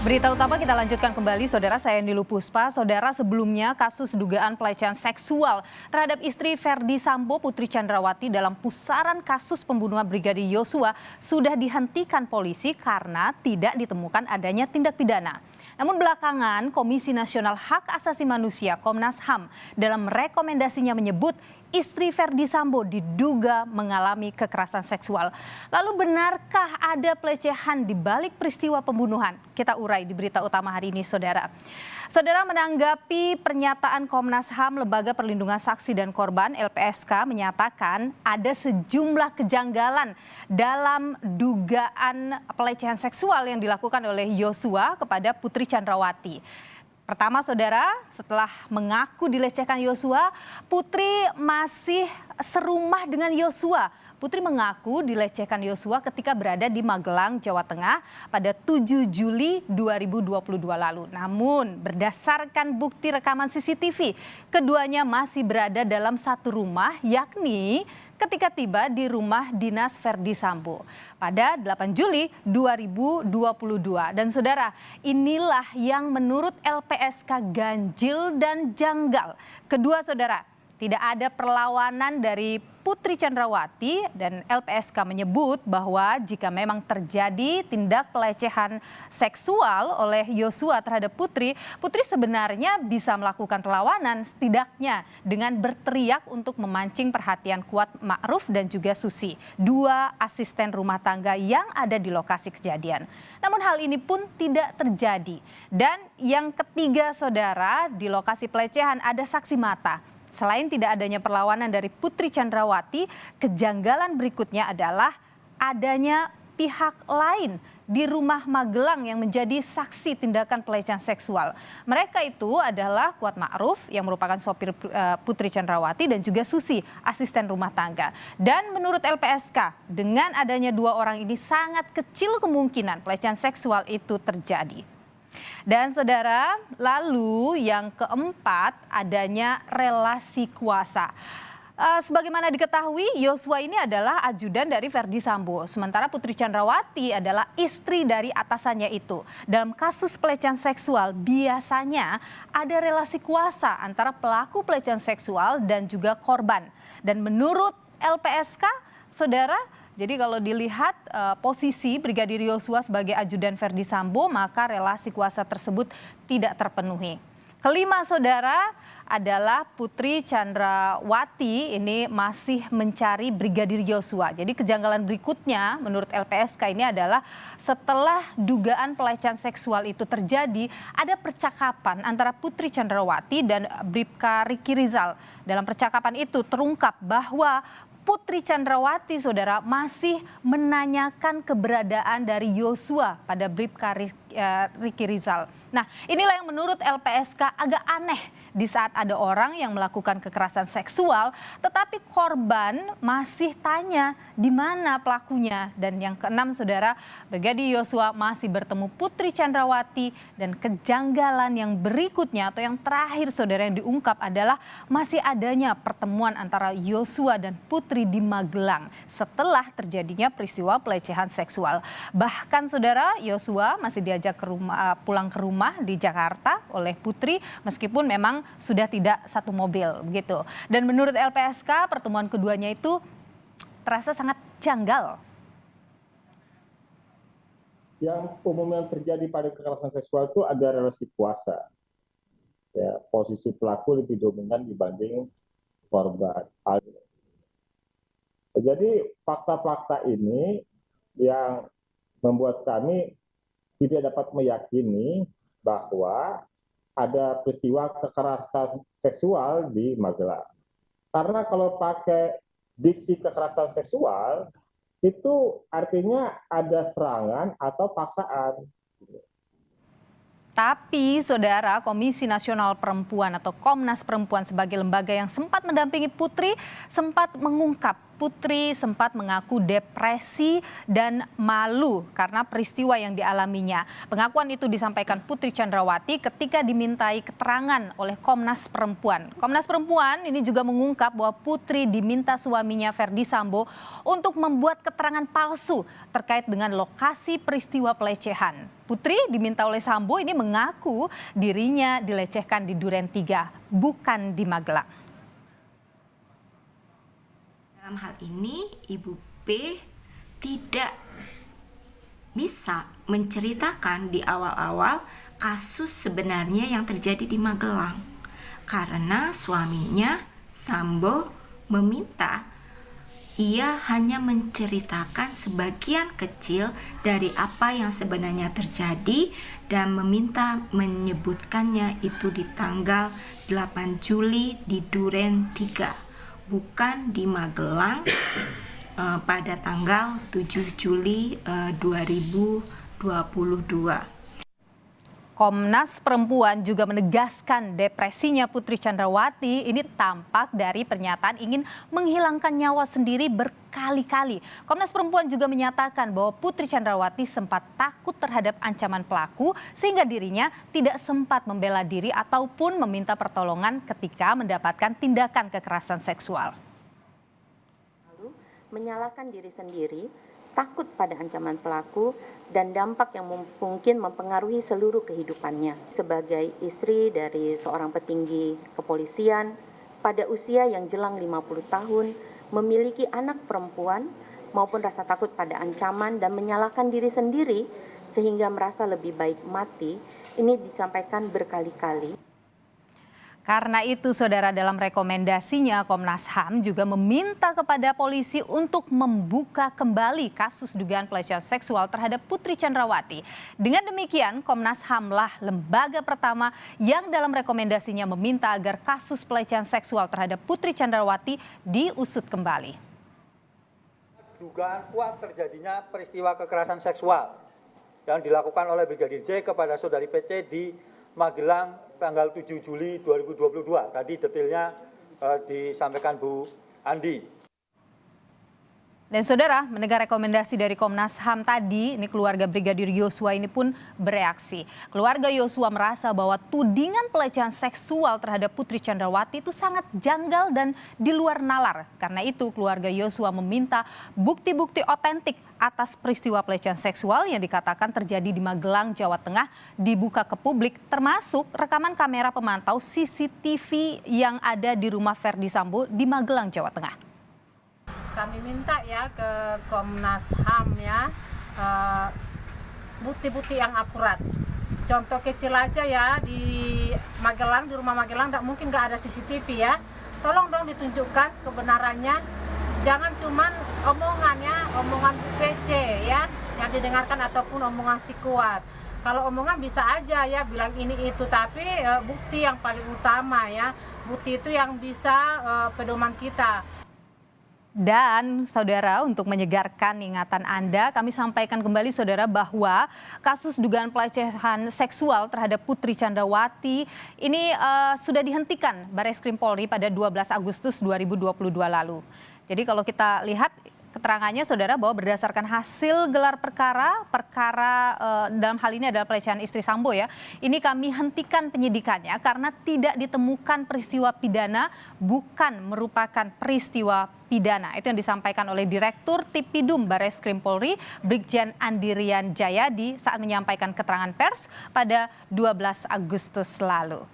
Berita utama kita lanjutkan kembali, Saudara. Saya Nilu Puspa. Saudara, sebelumnya kasus dugaan pelecehan seksual terhadap istri Verdi Sambo, Putri Chandrawati, dalam pusaran kasus pembunuhan Brigadir Yosua sudah dihentikan polisi karena tidak ditemukan adanya tindak pidana. Namun belakangan Komisi Nasional Hak Asasi Manusia Komnas HAM dalam rekomendasinya menyebut istri Verdi Sambo diduga mengalami kekerasan seksual. Lalu benarkah ada pelecehan di balik peristiwa pembunuhan? Kita urai di berita utama hari ini, Saudara. Saudara, menanggapi pernyataan Komnas HAM, Lembaga Perlindungan Saksi dan Korban (LPSK) menyatakan ada sejumlah kejanggalan dalam dugaan pelecehan seksual yang dilakukan oleh Yosua kepada Putri Chandrawati. Pertama, Saudara, setelah mengaku dilecehkan Yosua, Putri masih serumah dengan Yosua. Putri mengaku dilecehkan Yosua ketika berada di Magelang, Jawa Tengah pada 7 Juli 2022 lalu. Namun, berdasarkan bukti rekaman CCTV, keduanya masih berada dalam satu rumah, yakni ketika tiba di rumah dinas Verdi Sambo pada 8 Juli 2022. Dan Saudara, inilah yang menurut LPSK ganjil dan janggal. Kedua, Saudara, tidak ada perlawanan dari Putri Chandrawati, dan LPSK menyebut bahwa jika memang terjadi tindak pelecehan seksual oleh Yosua terhadap Putri, Putri sebenarnya bisa melakukan perlawanan setidaknya dengan berteriak untuk memancing perhatian Kuat Ma'ruf dan juga Susi, dua asisten rumah tangga yang ada di lokasi kejadian. Namun hal ini pun tidak terjadi. Dan yang ketiga, Saudara, di lokasi pelecehan ada saksi mata. Selain tidak adanya perlawanan dari Putri Chandrawati, kejanggalan berikutnya adalah adanya pihak lain di rumah Magelang yang menjadi saksi tindakan pelecehan seksual. Mereka itu adalah Kuat Ma'ruf yang merupakan sopir Putri Chandrawati dan juga Susi, asisten rumah tangga. Dan menurut LPSK, dengan adanya dua orang ini sangat kecil kemungkinan pelecehan seksual itu terjadi. Dan Saudara, lalu yang keempat adanya relasi kuasa. Sebagaimana diketahui, Yosua ini adalah ajudan dari Verdi Sambo, sementara Putri Chandrawati adalah istri dari atasannya itu. Dalam kasus pelecehan seksual biasanya ada relasi kuasa antara pelaku pelecehan seksual dan juga korban. Dan menurut LPSK, Saudara, jadi kalau dilihat posisi Brigadir Yosua sebagai ajudan Verdi Sambo, maka relasi kuasa tersebut tidak terpenuhi. Kelima, Saudara, adalah Putri Chandrawati ini masih mencari Brigadir Yosua. Jadi kejanggalan berikutnya menurut LPSK ini adalah setelah dugaan pelecehan seksual itu terjadi, ada percakapan antara Putri Chandrawati dan Bribka Riki Rizal. Dalam percakapan itu terungkap bahwa Putri Chandrawati, Saudara, masih menanyakan keberadaan dari Yosua pada Bribka Riki Rizal. Nah, inilah yang menurut LPSK agak aneh di saat ada orang yang melakukan kekerasan seksual, tetapi korban masih tanya di mana pelakunya. Dan yang keenam, Saudara, Brigadir Yosua masih bertemu Putri Chandrawati, dan kejanggalan yang berikutnya atau yang terakhir, Saudara, yang diungkap adalah masih adanya pertemuan antara Yosua dan Putri di Magelang setelah terjadinya peristiwa pelecehan seksual. Bahkan, Saudara, Yosua masih diajak pulang ke rumah di Jakarta oleh Putri meskipun memang sudah tidak satu mobil begitu. Dan menurut LPSK pertemuan keduanya itu terasa sangat janggal. Yang umumnya terjadi pada kekerasan seksual itu ada relasi kuasa. Ya, posisi pelaku lebih dominan dibanding korban. Jadi fakta-fakta ini yang membuat kami tidak dapat meyakini bahwa ada peristiwa kekerasan seksual di Magelang. Karena kalau pakai diksi kekerasan seksual, itu artinya ada serangan atau paksaan. Tapi, Saudara, Komisi Nasional Perempuan atau Komnas Perempuan sebagai lembaga yang sempat mendampingi Putri sempat mengungkap Putri sempat mengaku depresi dan malu karena peristiwa yang dialaminya. Pengakuan itu disampaikan Putri Chandrawati ketika dimintai keterangan oleh Komnas Perempuan. Komnas Perempuan ini juga mengungkap bahwa Putri diminta suaminya Ferdi Sambo untuk membuat keterangan palsu terkait dengan lokasi peristiwa pelecehan. Putri diminta oleh Sambo ini mengaku dirinya dilecehkan di Duren 3, bukan di Magelang. Dalam hal ini, Ibu P tidak bisa menceritakan di awal-awal kasus sebenarnya yang terjadi di Magelang. Karena suaminya, Sambo, meminta ia hanya menceritakan sebagian kecil dari apa yang sebenarnya terjadi dan meminta menyebutkannya itu di tanggal 8 Juli di Duren 3. Bukan di Magelang pada tanggal 7 Juli 2022. Komnas Perempuan juga menegaskan depresinya Putri Chandrawati ini tampak dari pernyataan ingin menghilangkan nyawa sendiri berkali-kali. Komnas Perempuan juga menyatakan bahwa Putri Chandrawati sempat takut terhadap ancaman pelaku sehingga dirinya tidak sempat membela diri ataupun meminta pertolongan ketika mendapatkan tindakan kekerasan seksual. Lalu menyalahkan diri sendiri, takut pada ancaman pelaku, dan dampak yang mungkin mempengaruhi seluruh kehidupannya. Sebagai istri dari seorang petinggi kepolisian, pada usia yang jelang 50 tahun, memiliki anak perempuan maupun rasa takut pada ancaman dan menyalahkan diri sendiri sehingga merasa lebih baik mati, ini disampaikan berkali-kali. Karena itu, saudara, dalam rekomendasinya Komnas HAM juga meminta kepada polisi untuk membuka kembali kasus dugaan pelecehan seksual terhadap Putri Chandrawati. Dengan demikian, Komnas HAM lah lembaga pertama yang dalam rekomendasinya meminta agar kasus pelecehan seksual terhadap Putri Chandrawati diusut kembali. Dugaan kuat terjadinya peristiwa kekerasan seksual yang dilakukan oleh Brigadir J kepada saudari PC di Magelang tanggal 7 Juli 2022. Tadi detailnya disampaikan Bu Andi. Dan saudara, mendengar rekomendasi dari Komnas HAM tadi, ini keluarga Brigadir Yosua ini pun bereaksi. Keluarga Yosua merasa bahwa tudingan pelecehan seksual terhadap Putri Chandrawati itu sangat janggal dan di luar nalar. Karena itu keluarga Yosua meminta bukti-bukti otentik atas peristiwa pelecehan seksual yang dikatakan terjadi di Magelang, Jawa Tengah dibuka ke publik, termasuk rekaman kamera pemantau CCTV yang ada di rumah Ferdi Sambo di Magelang, Jawa Tengah. Kami minta ya ke Komnas HAM ya bukti-bukti yang akurat. Contoh kecil aja ya di Magelang, di rumah Magelang mungkin nggak ada CCTV ya. Tolong dong ditunjukkan kebenarannya. Jangan cuman omongan PC ya yang didengarkan ataupun omongan si kuat. Kalau omongan bisa aja ya bilang ini itu, tapi bukti yang paling utama ya. Bukti itu yang bisa pedoman kita. Dan saudara, untuk menyegarkan ingatan Anda, kami sampaikan kembali saudara bahwa kasus dugaan pelecehan seksual terhadap Putri Chandrawati ini sudah dihentikan Barreskrim Polri pada 12 Agustus 2022 lalu. Jadi kalau kita lihat keterangannya saudara bahwa berdasarkan hasil gelar perkara dalam hal ini adalah pelecehan istri Sambo ya. Ini kami hentikan penyidikannya karena tidak ditemukan peristiwa pidana, bukan merupakan peristiwa pidana. Itu yang disampaikan oleh Direktur Tipidum Barreskrim Polri, Brigjen Andirian Jayadi saat menyampaikan keterangan pers pada 12 Agustus lalu.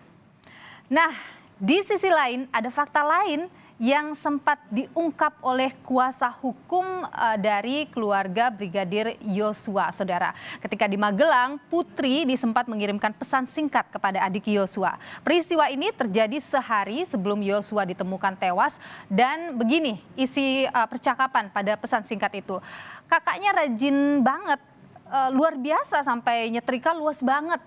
Nah, di sisi lain ada fakta lain yang sempat diungkap oleh kuasa hukum dari keluarga Brigadir Yosua, saudara. Ketika di Magelang, Putri disempat mengirimkan pesan singkat kepada adik Yosua. Peristiwa ini terjadi sehari sebelum Yosua ditemukan tewas dan begini isi percakapan pada pesan singkat itu. Kakaknya rajin banget, luar biasa sampai nyetrika luas banget.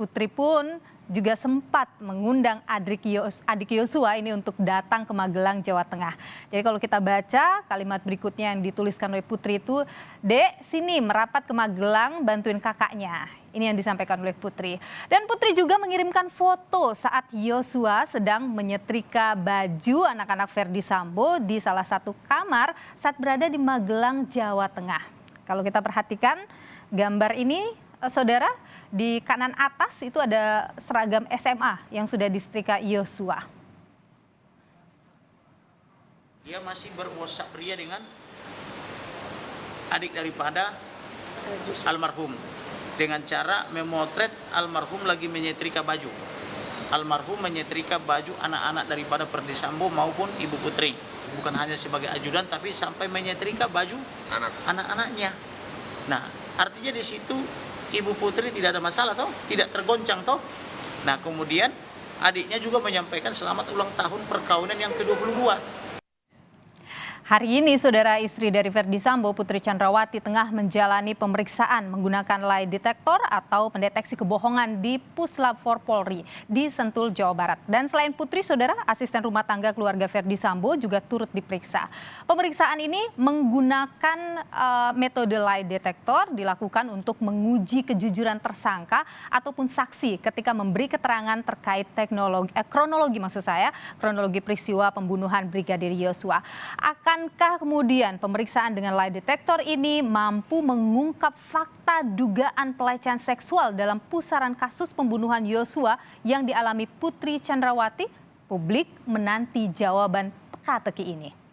Putri pun juga sempat mengundang adik Yosua ini untuk datang ke Magelang, Jawa Tengah. Jadi kalau kita baca kalimat berikutnya yang dituliskan oleh Putri itu, "Dek, sini merapat ke Magelang bantuin kakaknya." Ini yang disampaikan oleh Putri. Dan Putri juga mengirimkan foto saat Yosua sedang menyetrika baju anak-anak Verdi Sambo di salah satu kamar saat berada di Magelang, Jawa Tengah. Kalau kita perhatikan gambar ini, saudara, di kanan atas itu ada seragam SMA yang sudah disetrika Yosua. Dia masih berwhatsapp pria dengan adik daripada almarhum dengan cara memotret almarhum lagi menyetrika baju. Almarhum menyetrika baju anak-anak daripada Verdi Sambo maupun Ibu Putri. Bukan hanya sebagai ajudan tapi sampai menyetrika baju anak-anaknya. Nah, artinya di situ Ibu Putri tidak ada masalah toh, tidak tergoncang toh. Nah, kemudian adiknya juga menyampaikan selamat ulang tahun perkawinan yang ke-22. Hari ini, saudara, istri dari Verdi Sambo, Putri Chandrawati, tengah menjalani pemeriksaan menggunakan lie detector atau pendeteksi kebohongan di Puslap 4 Polri di Sentul, Jawa Barat. Dan selain Putri, saudara, asisten rumah tangga keluarga Verdi Sambo juga turut diperiksa. Pemeriksaan ini menggunakan metode lie detector dilakukan untuk menguji kejujuran tersangka ataupun saksi ketika memberi keterangan terkait kronologi peristiwa pembunuhan Brigadir Yosua. Akankah kemudian pemeriksaan dengan lie detector ini mampu mengungkap fakta dugaan pelecehan seksual dalam pusaran kasus pembunuhan Yosua yang dialami Putri Chandrawati? Publik menanti jawaban teka-teki ini.